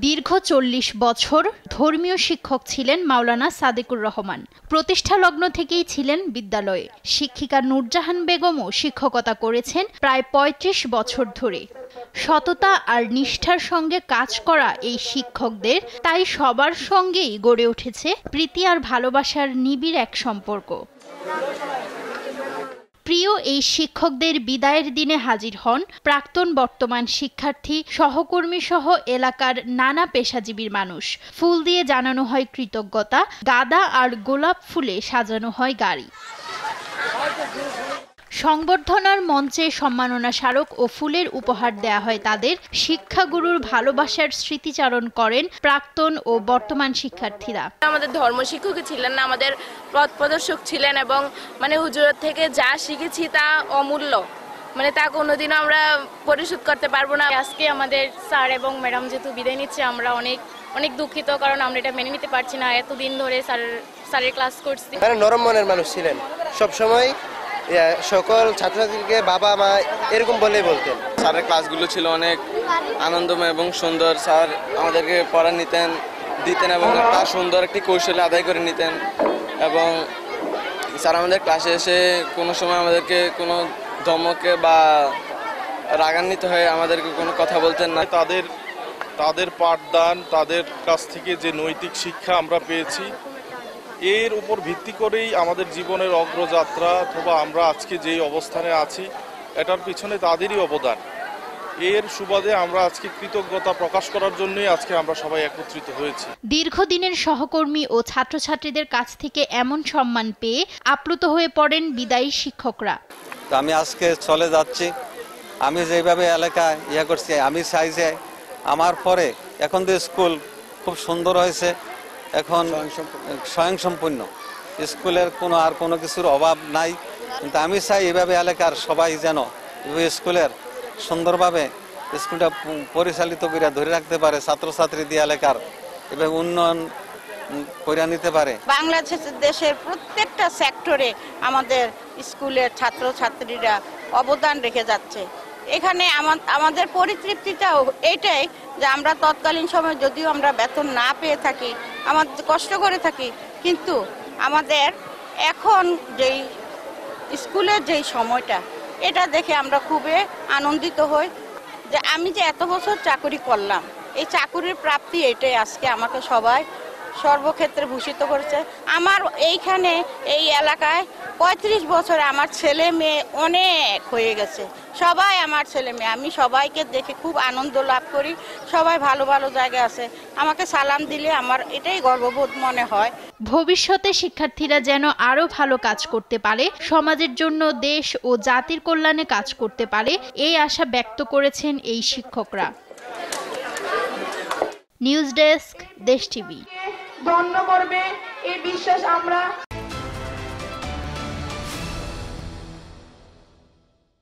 দীর্ঘ ৪০ বছর ধর্মীয় শিক্ষক ছিলেন মাওলানা সাদেকুর রহমান। প্রতিষ্ঠা লগ্ন থেকেই ছিলেন বিদ্যালয়ে। শিক্ষিকা নূরজাহান বেগমও শিক্ষকতা করেছেন প্রায় ৩৫ বছর ধরে। সততা আর নিষ্ঠার সঙ্গে কাজ করা এই শিক্ষকদের তাই সবার সঙ্গেই গড়ে উঠেছে প্রীতি আর ভালোবাসার নিবিড় এক সম্পর্ক। প্রিয় এই শিক্ষকদের বিদায়ের দিনে হাজির হন প্রাক্তন বর্তমান শিক্ষার্থী সহকর্মী সহ এলাকার নানা পেশাজীবীর মানুষ। ফুল দিয়ে জানানো হয় কৃতজ্ঞতা, গাঁদা আর গোলাপ ফুলে সাজানো হয় গাড়ি। সংবর্ধনার মঞ্চে সম্মাননা স্মারক ও ফুলের উপহার দেয়া হয় তাদের। শিক্ষাগুরুর ভালোবাসার স্মৃতিচারণ করেন প্রাক্তন ও বর্তমান শিক্ষার্থীরা। আমাদের ধর্ম শিক্ষক ছিলেন না, আমাদের পথ প্রদর্শক ছিলেন এবং হুজুরের থেকে যা শিখেছি তা অমূল্য, তা কোনোদিনও আমরা পরিশোধ করতে পারবো না। আজকে আমাদের স্যার এবং ম্যাডাম যেহেতু বিদায় নিচ্ছে, আমরা অনেক দুঃখিত, কারণ আমরা এটা মেনে নিতে পারছি না। এতদিন ধরে স্যারের ক্লাস করছি। নরম মনের মানুষ ছিলেন, সবসময় সকল ছাত্রছাত্রীকে বাবা মা এরকম বলেই বলতেন। স্যারের ক্লাসগুলো ছিল অনেক আনন্দময় এবং সুন্দর। স্যার আমাদেরকে পড়া দিতেন এবং তার সুন্দর একটি কৌশলে আদায় করে নিতেন। এবং স্যার আমাদের ক্লাসে এসে কোনো সময় আমাদেরকে কোনো ধমকে বা রাগান্বিত হয়ে আমাদেরকে কোনো কথা বলতেন না। তাদের পাঠদান, তাদের কাছ থেকে যে নৈতিক শিক্ষা আমরা পেয়েছি, এর উপর ভিত্তি করেই আমাদের জীবনের অগ্রযাত্রা অথবা আমরা আজকে যেই অবস্থানে আছি, এটার পিছনে তাদেরই অবদান। এর সুবাদে আমরা আজকে কৃতজ্ঞতা প্রকাশ করার জন্যই আজকে আমরা সবাই একত্রিত হয়েছি। দীর্ঘদিনের সহকর্মী ও ছাত্রছাত্রীদের কাছ থেকে এমন সম্মান পেয়ে আপ্লুত হয়ে পড়েন বিদায়ী শিক্ষকরা। আমি আজকে চলে যাচ্ছি, আমি যেভাবে এলাকায় করছি, আমি চাই যে আমার পরে এখন তো স্কুল খুব সুন্দর হয়েছে, এখন স্বয়ংসম্পূর্ণ, স্কুলের কোনো কিছুর অভাব নাই। কিন্তু আমি চাই এভাবে এলাকার সবাই যেন স্কুলের সুন্দরভাবে স্কুলটা পরিচালিত করে ধরে রাখতে পারে, ছাত্রছাত্রী দিয়ে এলাকার এভাবে উন্নয়ন করে নিতে পারে। বাংলাদেশের প্রত্যেকটা সেক্টরে আমাদের স্কুলের ছাত্রছাত্রীরা অবদান রেখে যাচ্ছে। এখানে আমাদের পরিতৃপ্তিটাও এইটাই যে আমরা তৎকালীন সময় যদিও আমরা বেতন না পেয়ে থাকি, আমাদের কষ্ট করে থাকি, কিন্তু আমাদের এখন যেই স্কুলের যেই সময়টা, এটা দেখে আমরা খুবই আনন্দিত হই যে আমি যে এত বছর চাকরি করলাম, এই চাকরির প্রাপ্তি এটাই আজকে আমাকে সবাই সর্বক্ষেত্রে ভূষিত করেছে। আমার এইখানে এই এলাকায় ৩৫ বছরে আমার ছেলে মেয়ে অনেক হয়ে গেছে, সবাই আমার ছেলে মেয়ে। আমি সবাইকে দেখে খুব আনন্দ লাভ করি, সবাই ভালো ভালো জায়গায় আছে, আমাকে সালাম দিলে আমার এটাই গর্ববোধ মনে হয়। ভবিষ্যতে শিক্ষার্থীরা যেন আরো ভালো কাজ করতে পারে, সমাজের জন্য, দেশ ও জাতির কল্যাণে কাজ করতে পারে, এই আশা ব্যক্ত করেছেন এই শিক্ষকরা। নিউজ ডেস্ক, দেশ টিভি। ধন্য করবে এই বিশ্বাস আমরা